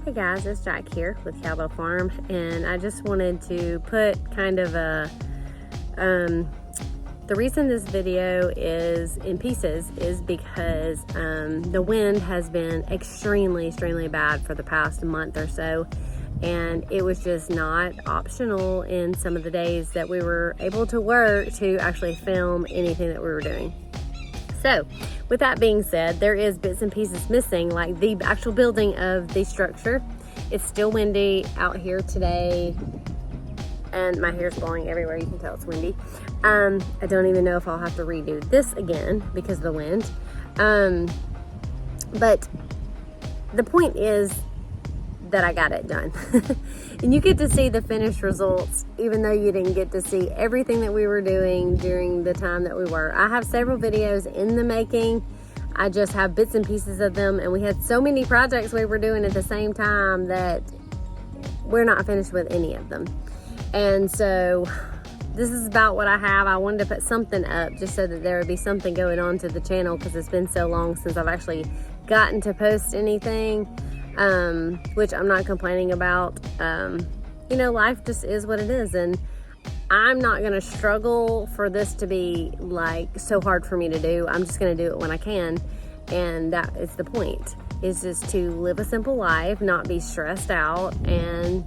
Hey guys, it's Jack here with Cowbell Farm, and I just wanted to put kind of a, the reason this video is in pieces is because the wind has been extremely bad for the past month or so, and it was just not optional in some of the days that we were able to work to actually film anything that we were doing. So with that being said, there is bits and pieces missing, like the actual building of the structure. It's still windy out here today, and my hair's blowing everywhere. You can tell it's windy. I don't even know if I'll have to redo this again because of the wind. But the point is that I got it done. And you get to see the finished results, even though you didn't get to see everything that we were doing during the time that we were. I have several videos in the making. I just have bits and pieces of them, and we had so many projects we were doing at the same time that we're not finished with any of them. And so this is about what I have. I wanted to put something up just so that there would be something going on to the channel, because it's been so long since I've actually gotten to post anything. Which I'm not complaining about. You know, life just is what it is, and I'm not gonna struggle for this to be like so hard for me to do. I'm just gonna do it when I can, and that is the point, is just to live a simple life, not be stressed out, and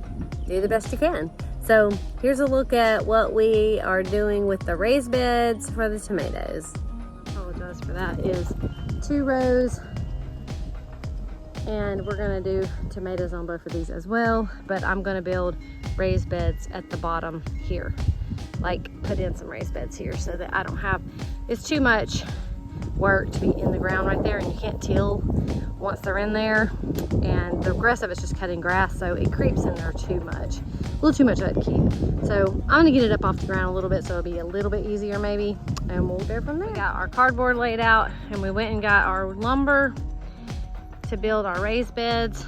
do the best you can. So here's a look at what we are doing with the raised beds for the tomatoes. Apologize for that. Is 2 rows, and we're gonna do tomatoes on both of these as well, but I'm gonna build raised beds at the bottom here, like put in some raised beds here so that I don't have, it's too much work to be in the ground right there, and you can't till once they're in there, and the rest of it's just cutting grass, so it creeps in there too much, a little too much upkeep. So I'm gonna get it up off the ground a little bit so it'll be a little bit easier maybe, and we'll go from there. We got our cardboard laid out, and we went and got our lumber to build our raised beds,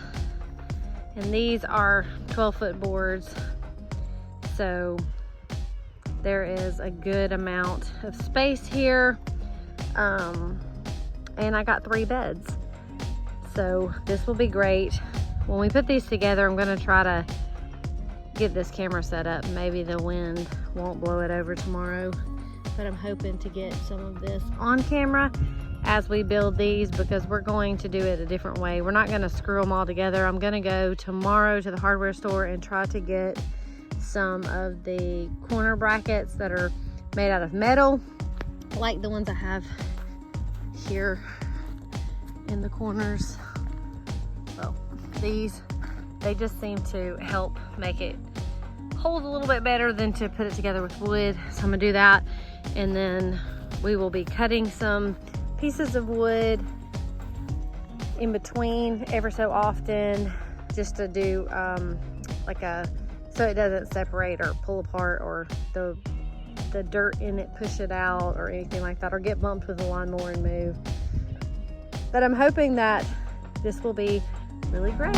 and these are 12-foot boards, so there is a good amount of space here, and I got 3 beds, so this will be great. When we put these together, I'm going to try to get this camera set up. Maybe the wind won't blow it over tomorrow, but I'm hoping to get some of this on camera as we build these, because we're going to do it a different way. We're not going to screw them all together. I'm going to go tomorrow to the hardware store and try to get some of the corner brackets that are made out of metal, like the ones I have here in the corners. Well, these, they just seem to help make it hold a little bit better than to put it together with wood. So I'm going to do that, and then we will be cutting some pieces of wood in between ever so often, just to do like a, so it doesn't separate or pull apart, or the dirt in it push it out or anything like that, or get bumped with a lawnmower and move. But I'm hoping that this will be really great.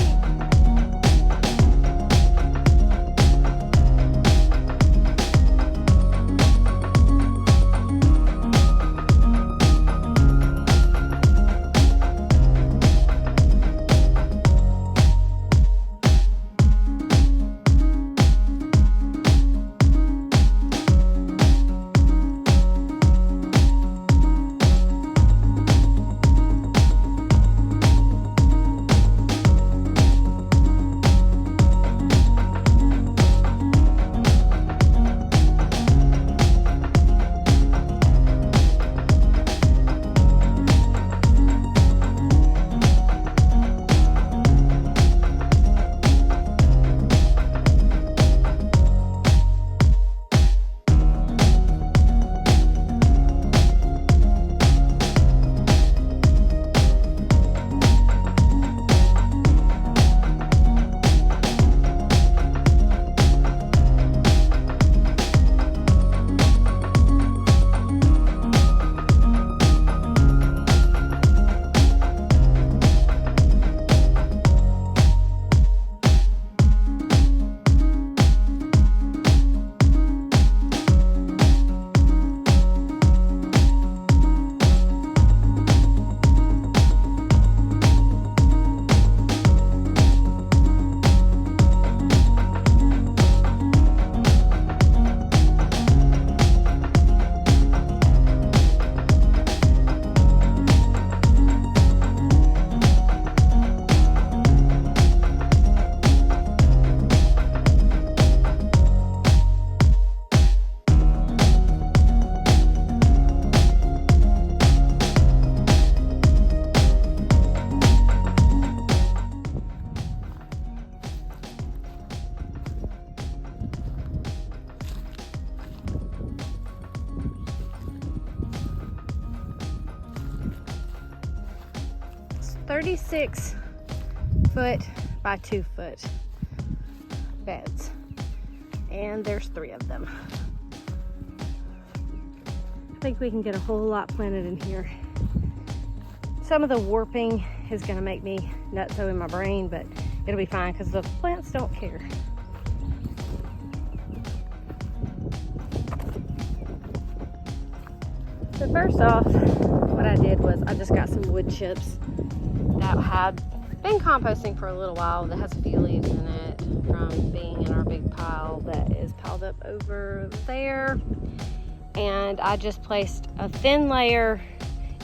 36 foot by 2 foot beds, and there's 3 of them. I think we can get a whole lot planted in here. Some of the warping is gonna make me nutso in my brain, but it'll be fine because the plants don't care. So first off, what I did was I just got some wood chips that had been composting for a little while, that has a few leaves in it from being in our big pile that is piled up over there. And I just placed a thin layer.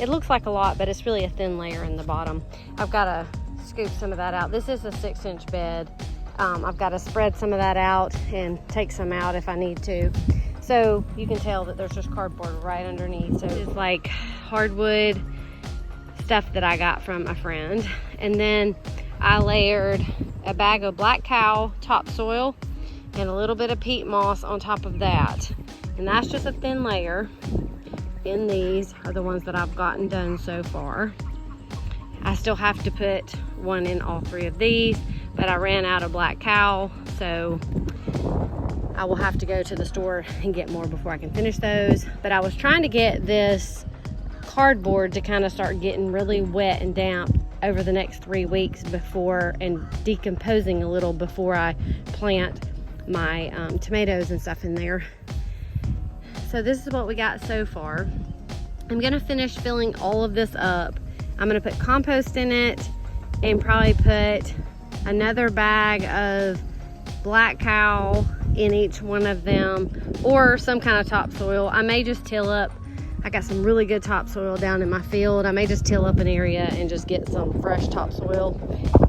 It looks like a lot, but it's really a thin layer in the bottom. I've got to scoop some of that out. This is a 6-inch bed. I've got to spread some of that out and take some out if I need to. So you can tell that there's just cardboard right underneath. So it's like hardwood stuff that I got from a friend. And then I layered a bag of black cow topsoil and a little bit of peat moss on top of that. And that's just a thin layer. And these are the ones that I've gotten done so far. I still have to put one in all 3 of these, but I ran out of black cow, so I will have to go to the store and get more before I can finish those. But I was trying to get this cardboard to kind of start getting really wet and damp over the next 3 weeks before, and decomposing a little before I plant my tomatoes and stuff in there. So this is what we got so far. I'm gonna finish filling all of this up. I'm gonna put compost in it and probably put another bag of black cow in each one of them, or some kind of topsoil. I may just till up. I got some really good topsoil down in my field. I may just till up an area and just get some fresh topsoil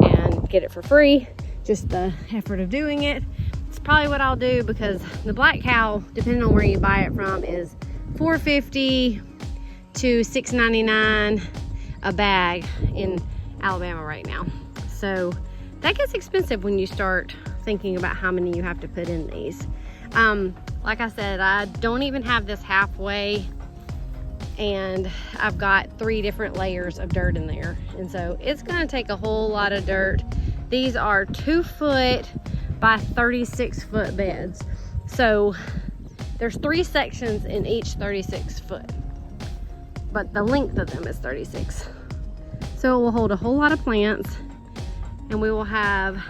and get it for free. Just the effort of doing it. It's probably what I'll do, because the black cow, depending on where you buy it from, is $4.50 to $6.99 a bag in Alabama right now. So that gets expensive when you start thinking about how many you have to put in these. Like I said, I don't even have this halfway, and I've got 3 different layers of dirt in there. And so it's gonna take a whole lot of dirt. These are 2 foot by 36 foot beds. So there's 3 sections in each 36 foot, but the length of them is 36. So it will hold a whole lot of plants, and we will have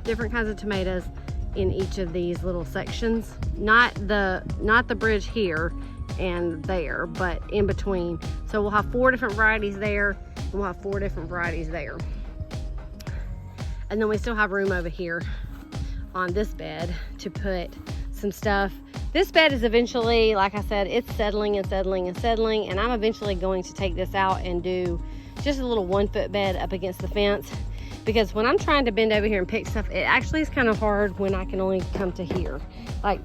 different kinds of tomatoes in each of these little sections. Not the bridge here and there, but in between. So we'll have 4 different varieties there, and we'll have 4 different varieties there. And then we still have room over here on this bed to put some stuff. This bed is eventually, like I said, it's settling and settling and settling, and I'm eventually going to take this out and do just a little 1 foot bed up against the fence, because when I'm trying to bend over here and pick stuff, it actually is kind of hard when I can only come to here. Like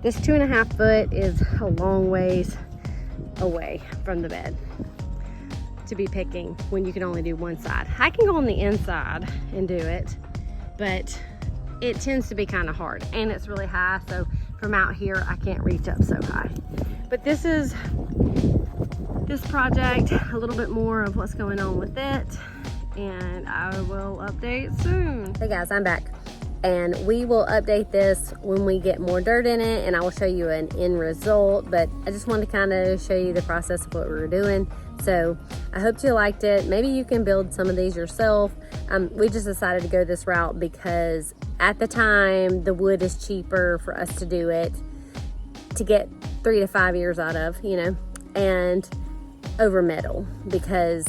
this 2.5 foot is a long ways away from the bed to be picking when you can only do one side. I can go on the inside and do it, but it tends to be kind of hard, and it's really high, so from out here I can't reach up so high. But this is this project, a little bit more of what's going on with it, and I will update soon. Hey guys, I'm back, and we will update this when we get more dirt in it, and I will show you an end result. But I just wanted to kind of show you the process of what we were doing. So I hope you liked it. Maybe you can build some of these yourself. We just decided to go this route because at the time the wood is cheaper for us to do it, to get 3 to 5 years out of, you know, and over metal, because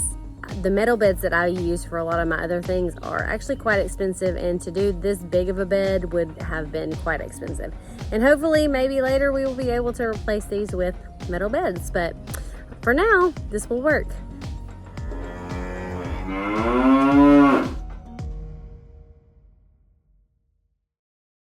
the metal beds that I use for a lot of my other things are actually quite expensive, and to do this big of a bed would have been quite expensive. And hopefully maybe later we will be able to replace these with metal beds, but for now this will work.